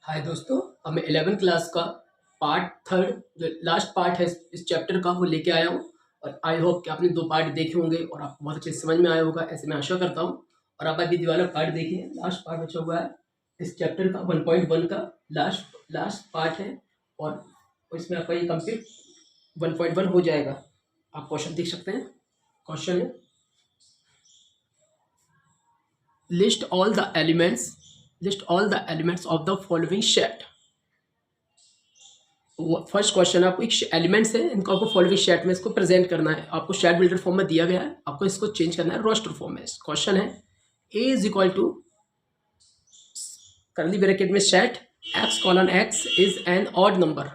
हाय दोस्तों, अब मैं 11th क्लास का पार्ट थर्ड जो लास्ट पार्ट है इस चैप्टर का वो लेके आया हूँ। और आई होप कि आपने 2 पार्ट देखे होंगे और आपको बहुत अच्छे से समझ में आया होगा, ऐसे मैं आशा करता हूँ। और आप अभी ये वाला पार्ट देखिए, लास्ट पार्ट बचा हुआ है इस चैप्टर का 1.1 का लास्ट लास्ट पार्ट है। और इसमें आपका ये कंप्लीट 1.1 हो जाएगा। आप क्वेश्चन देख सकते हैं। क्वेश्चन है list all the elements of the following set. First question है, आपको एक एलिमेंट्स है, इनको आपको फॉलोइंग शेट में इसको प्रेजेंट करना है। आपको शेट बिल्डर फॉर्म में दिया गया है, आपको इसको चेंज करना है रोस्टर फॉर्म में। क्वेश्चन है A is equal to curly bracket में set x colon x is an odd number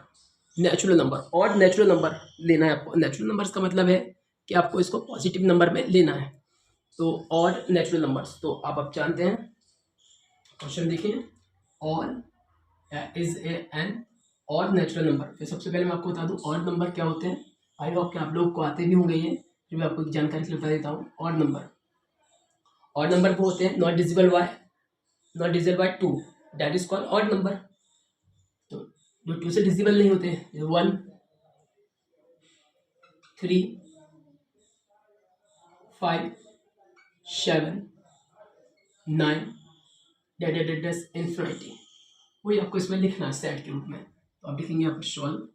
natural number. Odd natural number लेना है आपको। नेचुरल नंबर्स का मतलब है कि आपको इसको पॉजिटिव नंबर में लेना है, तो ऑड नेचुरल नंबर्स। तो आप जानते हैं, क्वेश्चन देखिए, odd is an odd natural number. फिर सबसे पहले मैं आपको बता दूं ऑड नंबर क्या होते हैं। आई होप कि आप लोग को आते भी होंगे ये, फिर मैं आपको एक जानकारी से बता देता हूँ। ऑड नंबर वो होते हैं not divisible by 2, that is called odd number. तो जो 2 से डिजिबल नहीं होते, 1, 3, 5, 7, 9 डेट इन्फिनिटी, वही आपको इसमें लिखना है सेट के रूप में। तो आप लिखेंगे यहाँ पर सॉल्व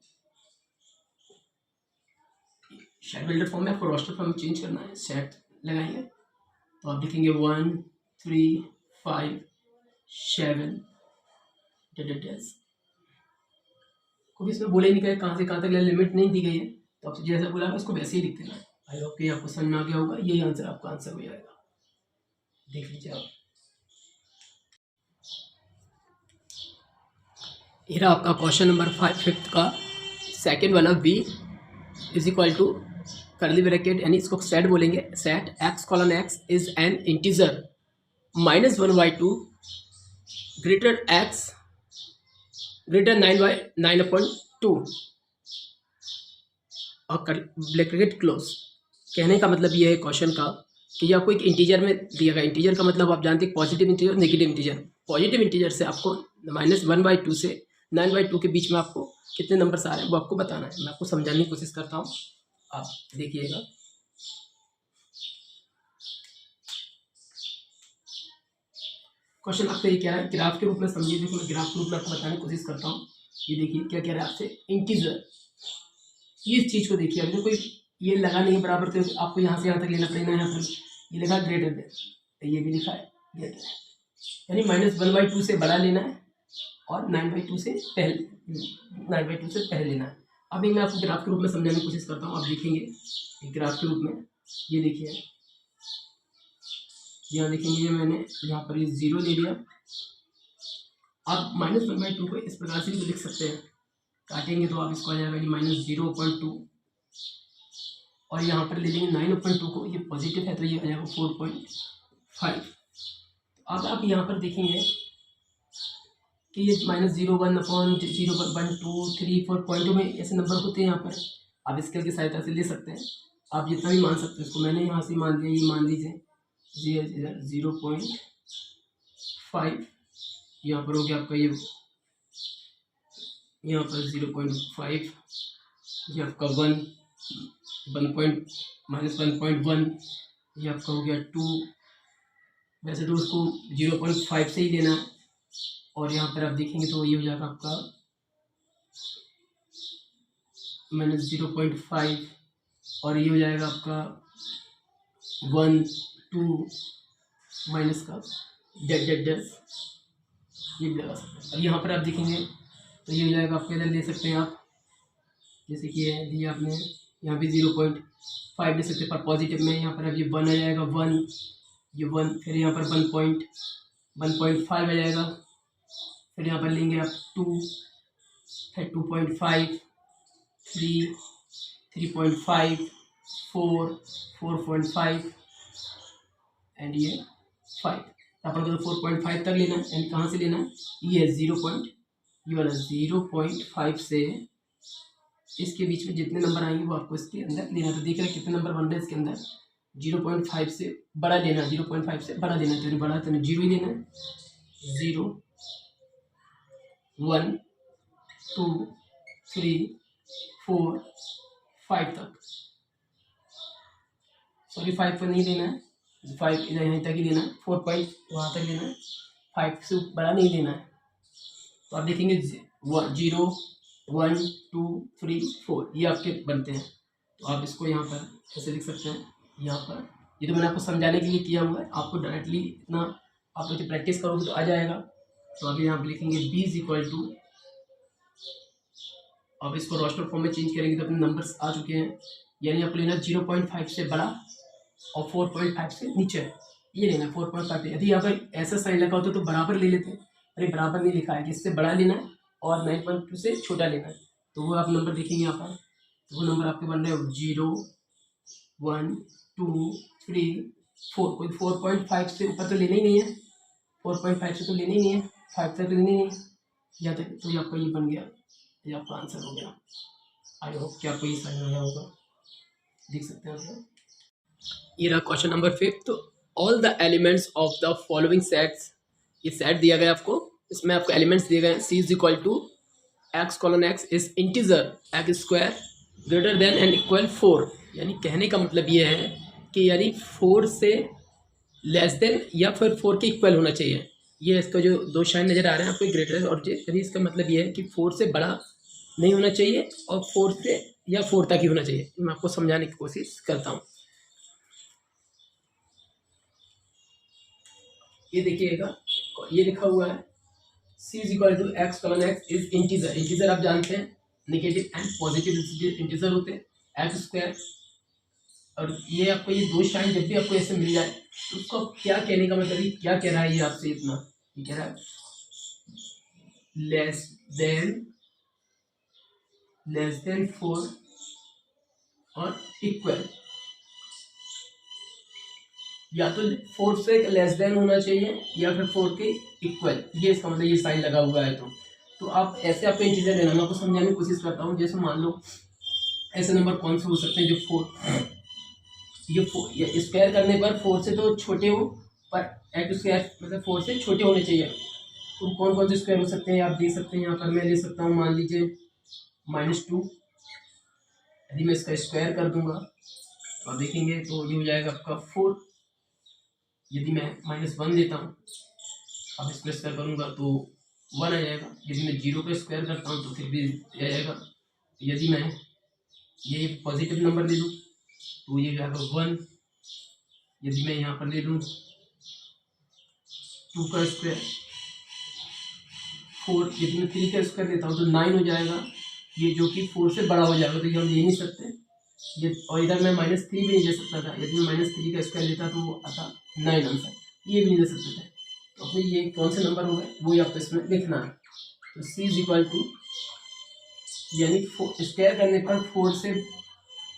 सेट बिल्डर फॉर्म में, आपको रोस्टर फॉर्म में चेंज करना है, सेट लगाएंगे तो आप लिखेंगे 1, 3, 5, 7 को भी इसमें बोले नहीं गए कहाँ से कहाँ तक लिमिट नहीं दी गई है, तो आपसे जैसा बोला उसको वैसे ही लिख देना है। आई होप कि आपको समझ में आ गया होगा। यही आंसर आपका आंसर हो जाएगा। देख लीजिए आप, ये रहा आपका क्वेश्चन नंबर 5 का सेकेंड वाला। B is equal to curly bracket, यानी इसको सेट बोलेंगे। Set x colon x is an integer -1/2 greater x greater 9/2 और ब्रैकेट क्लोज। कहने का मतलब ये है क्वेश्चन का कि आपको एक इंटीजर में दिया गया। इंटीजर का मतलब आप जानते हैं पॉजिटिव इंटीजर और नेगेटिव इंटीजर। पॉजिटिव इंटीजर से आपको -1/2 से 9/2 के बीच में आपको कितने नंबर आ रहे हैं वो आपको बताना है। मैं आपको समझाने की कोशिश करता हूँ, आप देखिएगा। क्वेश्चन आपसे ये कह रहा है ग्राफ के रूप में समझिए। देखो मैं ग्राफ के रूप में आपको बताने की कोशिश करता हूँ। ये देखिए क्या कह रहा है आपसे, इंटीजर। इस चीज को देखिए, अभी कोई ये लगा नहीं बराबर, तो आपको यहाँ से यहाँ तक लेना पड़ेगा। यहाँ पर ये लिखा ग्रेटर देन, ये भी लिखा है ग्रेटर, यानी -1/2 से बड़ा लेना है और 9/2 से पहले लेना है। अभी मैं आपको ग्राफ के रूप में समझाने की कोशिश करता हूँ। आप देखेंगे ग्राफ के रूप में, ये देखिए यहाँ देखेंगे, ये मैंने यहाँ पर ये 0 ले लिया। आप -1/2 को इस प्रकार से भी लिख सकते हैं, काटेंगे तो आप इसको आ जाएगा -0.2, और यहाँ पर ले लेंगे 9/2 को, ये पॉजिटिव है तो ये आ जाएगा 4.5। अब आप यहाँ पर देखेंगे कि ये -0, 1/0, 1, 2, 3, 4.2 में ऐसे नंबर होते हैं। यहाँ पर आप स्केल की सहायता से ले सकते हैं, आप जितना भी मान सकते हैं इसको। मैंने यहाँ से मान लिया, ये मान लीजिए 0.5, यहाँ पर हो गया आपका ये, यहाँ पर 0.5, ये आपका 1, -1.1, ये आपका हो गया 2। वैसे तो उसको 0.5 से ही लेना है, और यहाँ पर आप देखेंगे तो ये हो जाएगा आपका -0.5, और ये हो जाएगा आपका 1, 2 माइनस का डेट ये भी लगा सकते हैं। अब यहाँ पर आप देखेंगे तो ये हो जाएगा, आपके इधर ले सकते हैं आप, जैसे कि ये दिया आपने, यहाँ भी 0.5 ले सकते हैं पर पॉजिटिव में। यहाँ पर अब ये 1 आ जाएगा, 1, ये 1, फिर यहाँ पर 1.5 आ जाएगा, फिर यहाँ पर लेंगे आप 2, फिर 2.5, 3, 3.5, 4, 4.5 एंड ये 5। अपन को तो 4.5 तक लेना है, एंड कहाँ से लेना है, ये 0.5 से इसके बीच में जितने नंबर आएंगे वो आपको इसके अंदर लेना है। तो देख रहे हैं कितने नंबर बन रहे हैं इसके अंदर। 0.5 से बड़ा लेना है, 0.5 से बड़ा लेना है, तो बड़ा तो 0 ही लेना है। 0, 1 2 3 4 5 तक, सॉरी 5 पर नहीं लेना है, 5 इधर यहीं तक ही लेना है, 4 पॉइंट वहाँ तक लेना है, 5 से बड़ा नहीं लेना है। तो आप देखेंगे 0 1 2 3 4 ये आपके बनते हैं। तो आप इसको यहाँ पर कैसे लिख सकते हैं, यहाँ पर ये तो मैंने आपको समझाने के लिए किया हुआ है, आपको डायरेक्टली इतना आप लोग प्रैक्टिस करोगे तो आ जाएगा। तो अभी यहाँ पर लिखेंगे b इज इक्वल टू, अब इसको रोस्टर फॉर्म में चेंज करेंगे तो अपने नंबर्स आ चुके हैं, यानी आपको लेना 0.5 से बड़ा और 4.5 से नीचे, ये लेना 4.5। यदि यहाँ पर ऐसा साइन लगा होता तो बराबर ले लेते हैं, अरे बराबर नहीं लिखा है कि इससे बड़ा लेना है और 9.2 से छोटा लेना है। तो वो आप नंबर देखेंगे यहाँ पर, तो वो नंबर आपके बन रहे हैं 0 1 2 3 4, कोई 4.5 से ऊपर तो लेना ही नहीं है, 4.5 से तो लेना ही नहीं है, 5 तक तो लेना ही नहीं है यहाँ तक। तो ये आपका ये बन गया, ये आपका आंसर हो गया। आई होप कि आपको ये समझ में आया होगा, देख सकते हैं आप। ये रहा question number 5। All the elements of the following sets, ये सेट दिया गया आपको, इसमें आपको एलिमेंट्स दिए गए। C is equal to x colon x is integer x square greater than and equal 4, यानी कहने का मतलब ये है कि यानी 4 से लेस देन या फिर 4 के इक्वल होना चाहिए। ये इसका जो दो शाइन नज़र आ रहे हैं आपको ग्रेटर है, और यानी इसका मतलब ये है कि 4 से बड़ा नहीं होना चाहिए और 4 से या 4 तक ही होना चाहिए। मैं आपको समझाने की कोशिश करता हूँ। ये देखिएगा, ये लिखा हुआ है c is equal to x colon x is integer. Integer आप जानते हैं नेगेटिव एंड पॉजिटिव इंटीजर होते हैं, एक्स स्क्वायर। और ये आपको ये दो शाइन जब भी आपको ऐसे मिल जाए तो उसको क्या कहने का मतलब, ये क्या कह रहा है ये आपसे, इतना ये कह रहा है लेस देन 4 और इक्वल, या तो 4 से लेस देन होना चाहिए या फिर 4 के इक्वल, ये इसका मतलब ये साइन लगा हुआ है। तो आप ऐसे आपको इन चीज़ें लेना, मैं आपको समझाने की कोशिश करता हूँ। जैसे मान लो ऐसे नंबर कौन से हो सकते हैं जो 4 ये स्क्वायर करने पर 4 से तो छोटे हो, पर एक्स स्क्वायर मतलब 4 से छोटे होने चाहिए। तो कौन कौन से स्क्वायर हो सकते हैं आप देख सकते हैं यहाँ पर। मैं ले सकता हूँ मान लीजिए -2, यदि मैं इसका स्क्वायर कर दूंगा तो आप देखेंगे तो ये हो जाएगा आपका 4। यदि मैं -1 लेता हूँ, अब इसको स्क्वायर करूँगा तो 1 आ जाएगा। यदि मैं 0 का स्क्वायर करता हूँ तो फिर भी आ जाएगा। यदि मैं ये पॉजिटिव नंबर ले लूँ तो ये जाएगा 1। यदि मैं यहाँ पर ले लूँ 2 का स्क्वायर 4, यदि मैं 3 का स्क्वायर लेता हूँ तो 9 हो जाएगा, ये जो कि 4 से बड़ा हो जाएगा, तो ये हम ले नहीं सकते ये। और इधर मैं -3 भी नहीं ले सकता था, यदि मैं -3 का स्क्वायर लेता तो वो आता 9 आंसर, ये भी नहीं ले सकते थे। तो अपने ये कौन से नंबर हो गए वो आपको इसमें लिखना है। तो c इज इक्वल टू, यानी स्क्वायर करने पर 4 से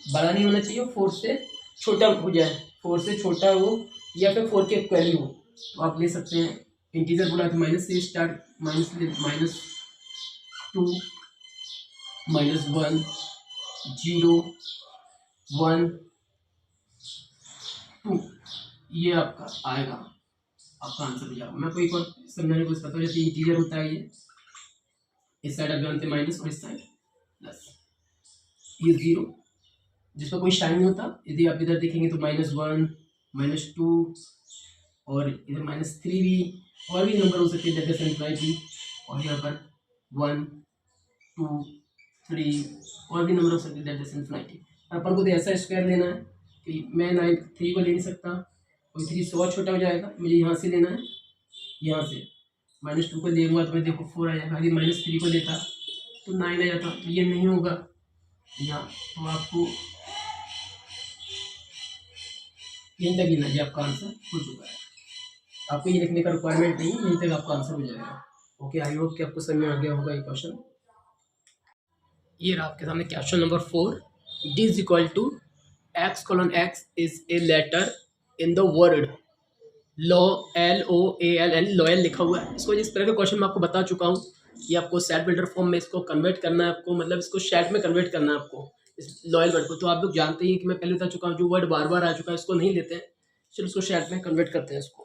बड़ा नहीं होना चाहिए, 4 से छोटा हो जाए, 4 से छोटा हो या फिर 4 के इक्वल ही हो। तो आप ले सकते हैं, इंटीजर बोला तो माइनस से स्टार्ट, -2 -1 0 1 2, ये आपका आएगा, आपका आंसर हो जाएगा। मैं कोई और समझाने को करता हूँ। जैसे इंटीजर होता है, ये इस साइड आप जानते हैं माइनस और इस साइड प्लस, ये 0 जिसका कोई शाइन नहीं होता। यदि आप इधर देखेंगे तो -1 -2 और इधर -3 भी, और भी नंबर हो सकते हैं दैट इज इनफिनिटी। और यहाँ पर 1 2 3 और भी नंबर हो सकते हैं दैट इज इनफिनिटी। अपन को तो ऐसा स्क्वायर लेना है कि मैं 3 को ले नहीं सकता, और 3 से और छोटा हो जाएगा, मुझे यहाँ से लेना है, यहाँ से -2 को लेऊंगा तो मैं देखो 4 आ जाएगा। यदि -3 को लेता तो 9 आ जाता, तो ये नहीं होगा यहाँ। तो आपको यहीं तक गिनना, ये आपका आंसर हो चुका है। आपको ये लिखने का रिक्वायरमेंट नहीं है, यहीं तक आपका आंसर हो जाएगा। ओके, आई होप कि आपको समझ में आ गया होगा ये क्वेश्चन। ये रहा आपके सामने question number 4। d is equal to x colon x is a letter in the word LOALL, loyal लिखा हुआ है। इसको जिस तरह का क्वेश्चन मैं आपको बता चुका हूँ, ये आपको सेट बिल्डर फॉर्म में इसको कन्वर्ट करना है आपको, मतलब इसको शेट में कन्वर्ट करना है आपको, इस लॉयल वर्ड को। तो आप लोग जानते हैं कि मैं पहले बता चुका हूँ, जो वर्ड बार बार आ चुका है इसको नहीं लेते हैं, चलो इसको शेट में कन्वर्ट करते हैं इसको।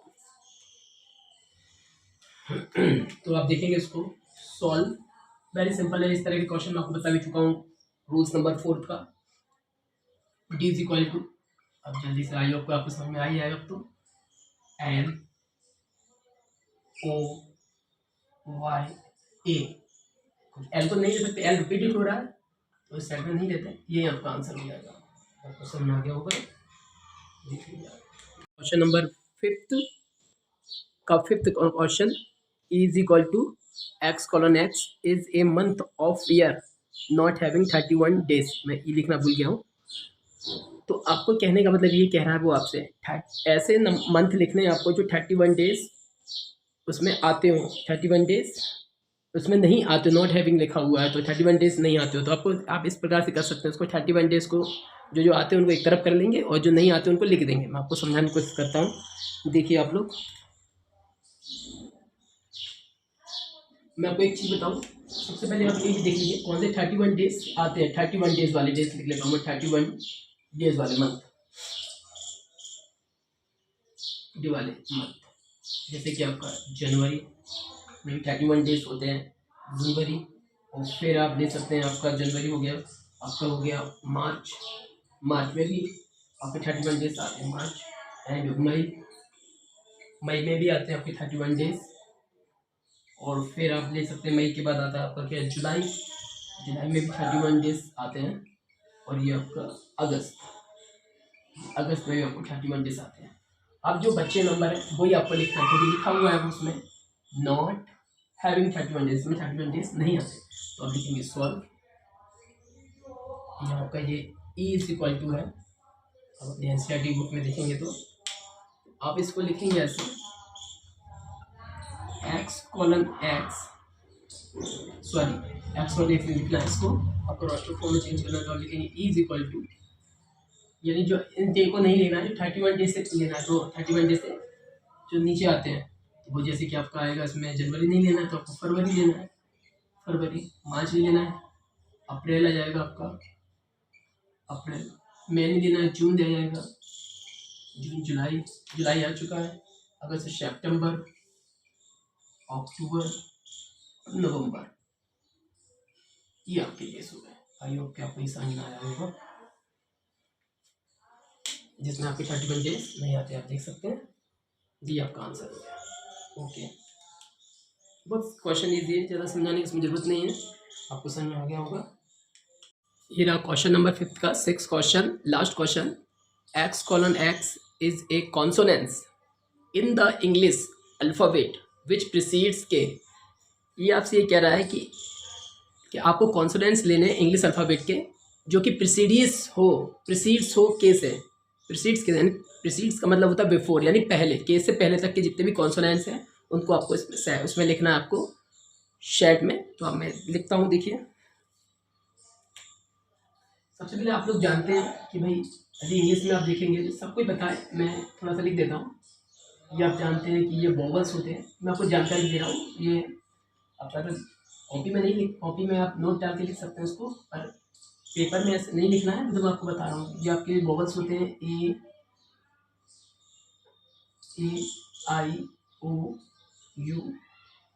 तो आप देखेंगे इसको सॉल्व। वेरी सिंपल है, इस तरह के क्वेश्चन मैं आपको बता भी चुका हूँ रूल्स नंबर 4 का। डी इज इक्वल टू, अब जल्दी से आई आपको समझ में आई है अब तो, एन ओ वाई ए। एल तो नहीं दे सकते, एल रिपीटेड हो रहा है तो इस साइड में नहीं देते, ये आपका आंसर हो जाएगा। आपको समझ में आ गया होगा, देखिए क्वेश्चन नंबर फिफ्थ का fifth question, is equal to x colon x is a month of year not having 31 days. मैं ये लिखना भूल गया हूँ। तो आपको कहने का मतलब ये कह रहा है वो आपसे, ऐसे मंथ लिखने हैं आपको जो 31 डेज उसमें आते हो, 31 डेज उसमें नहीं आते, नॉट हैविंग लिखा हुआ है तो 31 डेज नहीं आते हो, तो आपको आप इस प्रकार से कर सकते हैं उसको। 31 डेज को जो आते हैं उनको एक तरफ कर लेंगे और जो नहीं आते उनको लिख देंगे। मैं आपको समझाने की कोशिश करता हूँ, देखिए आप लोग। मैं आपको एक चीज़ बताऊँ, सबसे पहले आप ये देख लीजिए कौन से 31 डेज आते हैं। 31 डेज वाले डेज लिख लेता हूँ मैं, 31 डेज वाले मंथ, डे वाले मंथ, जैसे कि आपका जनवरी में 31 डेज होते हैं, जनवरी, और फिर आप ले सकते हैं आपका जनवरी हो गया, आपका हो गया मार्च, मार्च में भी आपके 31 डेज आते हैं, मार्च एंड मई, मई में भी आते हैं आपके 31 डेज, और फिर आप ले सकते हैं मई के बाद आता है आपका क्या, जुलाई, जुलाई में भी 31 डेज आते हैं, और ये आपका अगस्त, अगस्त में भी आपको 31 डेज आते हैं। अब जो बच्चे नंबर है वही आपको लिखना है, क्योंकि लिखा हुआ है उसमें नॉट हैविंग 31 डेज, में 31 डेज नहीं आते, तो आप लिखेंगे सॉल्व। यहाँ का ये ई इज इक्वल टू है, अब अपने एनसीईआरटी बुक में देखेंगे तो आप इसको लिखेंगे ऐसे, x colon x, sorry x colon x लिखना है इसको, आपको रोस्टर फॉर्म में चेंज करना, तो आप लिखेंगे ई इज इक्वल टू, यानी जो इन डे को नहीं लेना है, जो 31 डे से लेना है, तो 31 डे से जो नीचे आते हैं तो वो जैसे कि आपका आएगा, इसमें जनवरी नहीं लेना है तो आपको फरवरी लेना है, फरवरी, मार्च नहीं लेना है, अप्रैल आ जाएगा आपका, अप्रैल, मई नहीं लेना है, जून दे जाएगा, जून, जुलाई, जुलाई आ चुका है, अगस्त, सितंबर, अक्टूबर, नवंबर, ये आपके केस हो गए। आई होप कि आपको ये समझ में आया होगा, जिसमें आपके 31 डेज नहीं आते, आप देख सकते हैं, ये आपका आंसर हो गया। ओके, बहुत क्वेश्चन ईजी है, ज़्यादा समझाने की इसमें जरूरत नहीं है, आपको समझ में आ गया होगा। ये रहा क्वेश्चन नंबर 5 का 6 question, last question, x colon x is A consonance in the English alphabet which precedes के। ये आपसे ये कह रहा है कि आपको कॉन्सोनेंट्स लेने इंग्लिश अल्फ़ाबेट के जो कि प्रीसीड्स हो के से, प्रीसीड्स के, यानी प्रीसीड्स का मतलब होता है बिफोर, यानी पहले, के से पहले तक के जितने भी कॉन्सोनेंट्स हैं उनको आपको उसमें लिखना है आपको शेड में। तो अब मैं लिखता हूँ, देखिए सबसे पहले आप लोग जानते हैं कि भाई यदि इंग्लिश में आप देखेंगे तो सबको पता है, मैं थोड़ा सा लिख देता हूँ। ये आप जानते हैं कि ये वोवल्स होते हैं, मैं आपको जानकारी दे रहा हूँ, ये आप चाहे कॉपी में नहीं लिख, कॉपी में आप नोट डाल के लिख सकते हैं उसको, पर पेपर में ऐसे नहीं लिखना है, तो मैं आपको बता रहा हूँ। ये आपके वोवल्स होते हैं, ए आई ओ यू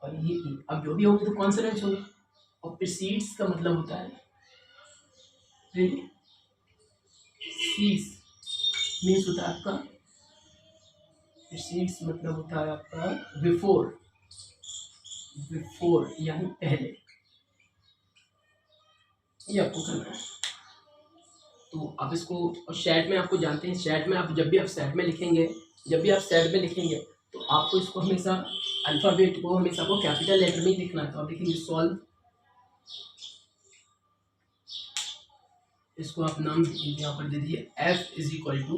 और ये ई। अब जो भी होंगे तो कॉन्सोनेंट्स होंगे, और प्रीसीड्स का मतलब होता है, प्रीसीड्स मीन्स होता है आपका, प्रीसीड्स मतलब होता है आपका बिफोर, बिफोर यानी पहले, ये आपको करना है। तो आप इसको, और शेड में आपको जानते हैं, शेड में आप जब भी आप शेड में लिखेंगे, जब भी आप शेड में लिखेंगे तो आपको इसको हमेशा अल्फ़ाबेट को हमेशा आपको कैपिटल लेटर में ही लिखना है। तो आप लिखेंगे सॉल्व, इसको आप नाम यहाँ पर दे दीजिए एफ इज इक्वल टू,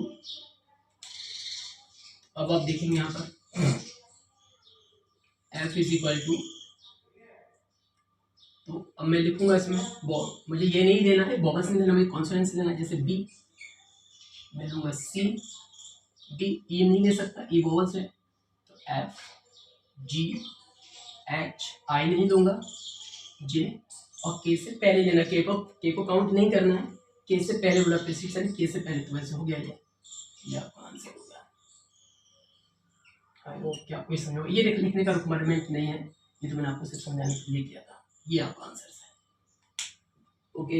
अब आप देखेंगे यहाँ पर एफ इज इक्वल टू, तो अब मैं लिखूंगा इसमें मुझे ये नहीं देना है, बॉक्स नहीं देना, मुझे कॉन्सोनेंट लेना है, जैसे बी मैं लूँगा, सी डी, ई नहीं ले सकता, ई वोवल्स है, तो एफ जी एच, आई नहीं दूंगा, जे, और के से पहले लेना, के को काउंट नहीं करना है, के से पहले बोला प्रीसिशन, के से पहले, तो वैसे हो गया ये आपका आंसर हो गया। आई होप कि आपको ये समझ, ये लिखने का रिक्वायरमेंट नहीं है, ये तो मैंने आपको सिर्फ समझाने के लिए किया था। ये आपका आंसर है। ओके,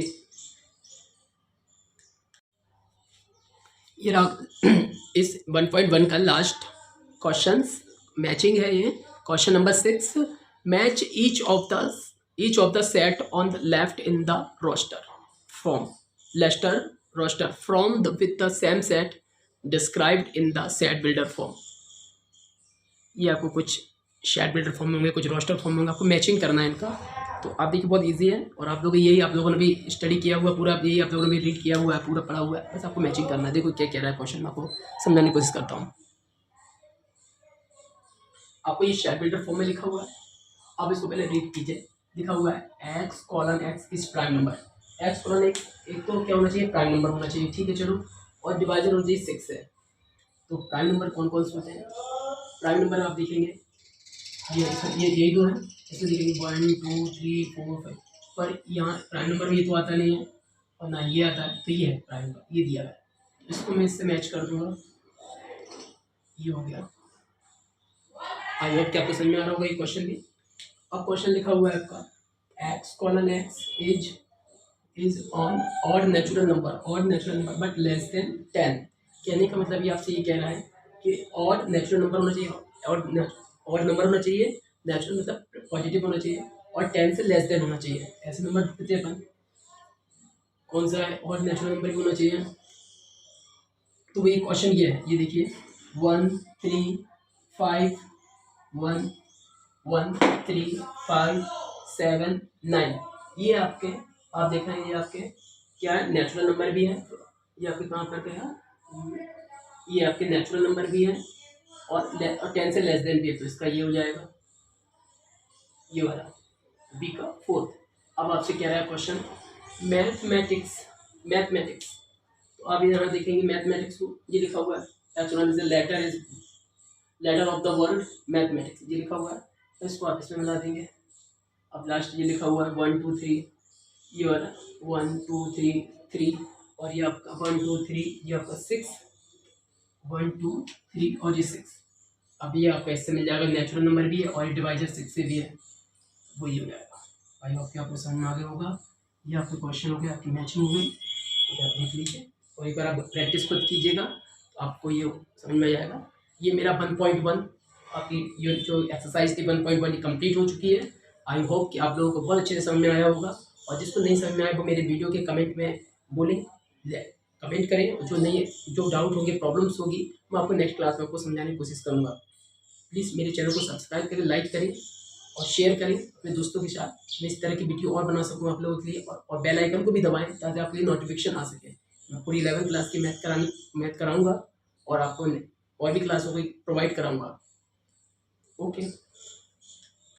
ये रहा इस 1.1 का लास्ट क्वेश्चंस मैचिंग है ये। Question number 6, match each of the set on the left in the roster from the with the same set described in the set builder form. ये आपको कुछ शेड बिल्डर फॉर्म में होंगे, कुछ roster form में होंगे, आपको मैचिंग करना है इनका। तो आप देखिए बहुत इजी है, और आप लोगों ने भी स्टडी किया हुआ पूरा, यही आप लोगों ने भी रीड किया हुआ है, पूरा पढ़ा हुआ है, बस आपको मैचिंग करना है। देखो क्या कह रहा है क्वेश्चन, मैं आपको समझाने की कोशिश करता हूँ। आपको ये शेड बिल्डर फॉर्म में लिखा हुआ है, आप इसको पहले रीड कीजिए। लिखा हुआ है x colon x is prime number. x colon x एक तो क्या होना चाहिए, प्राइम नंबर होना चाहिए, ठीक है चलो, और डिवाइजर होना चाहिए 6 है। तो प्राइम नंबर कौन कौन से होते हैं? प्राइम नंबर आप देखेंगे ये यही दो है, इसमें देखेंगे 1 2 3 4 5, पर यहाँ प्राइम नंबर में ये तो आता नहीं है और ना ये आता है, तो ये है प्राइम नंबर, ये दिया है। इसको मैं इससे मैच कर दूंगा, ये हो गया। आई होप कि आपको समझ में आ रहा होगा ये क्वेश्चन भी। अब क्वेश्चन लिखा हुआ है आपका x colon x is on odd natural number but less than 10। कहने का मतलब ये आपसे ये कह रहा है कि ऑड नेचुरल नंबर होना चाहिए, ऑड नंबर होना चाहिए, नेचुरल मतलब पॉजिटिव होना चाहिए, और 10 से लेस देन होना चाहिए। ऐसे नंबर ढूंढते हैं अपन, कौन सा है, ऑड नेचुरल नंबर भी होना चाहिए। तो वही क्वेश्चन ये है, ये देखिए 1 3 5 1 1 3 5 7 9, ये आपके, आप देख रहे हैं ये आपके क्या है, नेचुरल नंबर भी है। ये आपके कहाँ पर क्या है, ये आपके नेचुरल नंबर भी है, और 10 से लेस देन भी है, तो इसका ये हो जाएगा ये वाला बी का 4th। अब आपसे कह रहा है क्वेश्चन मैथमेटिक्स, तो आप यहाँ देखेंगे मैथमेटिक्स को, ये लिखा हुआ है letter of the word mathematics, ये लिखा हुआ है, तो इसको आप इसमें मिला देंगे। अब लास्ट ये लिखा हुआ है 1 2 3, ये वाला 1 2 3 3, और ये आपका 1 2 3, ये आपका 6 1 2 3 और ये 6। अब ये आपका इससे मिल जाएगा, नेचुरल नंबर भी है और डिवाइजर 6 से भी है, वही हो जाएगा। आई होप कि आपको समझ में आ गया होगा। ये आपके क्वेश्चन हो गए, आपकी मैचिंग हो गई, तो आप देख लीजिए, और एक बार आप प्रैक्टिस खुद कीजिएगा तो आपको ये समझ में आ जाएगा। ये मेरा 1.1 आपकी ये जो एक्सरसाइज थी 1.1 कंप्लीट हो चुकी है। आई होप कि आप लोगों को बहुत अच्छे से समझ में आया होगा, और जिसको नहीं समझ में आया वो मेरे वीडियो के कमेंट में बोलें, कमेंट करें, जो डाउट होंगे, प्रॉब्लम्स होगी, मैं आपको नेक्स्ट क्लास में आपको समझाने की कोशिश करूँगा। प्लीज़ मेरे चैनल को सब्सक्राइब करें, लाइक करें और शेयर करें अपने दोस्तों के साथ। मैं इस तरह की वीडियो और बना सकूँ आप लोगों के लिए, और बेल आइकन को भी दबाएं ताकि आपके लिए नोटिफिकेशन आ सके। मैं पूरी 11th क्लास की मैथ कराऊंगा, और आपको और भी क्लासों को प्रोवाइड कराऊंगा। ओके।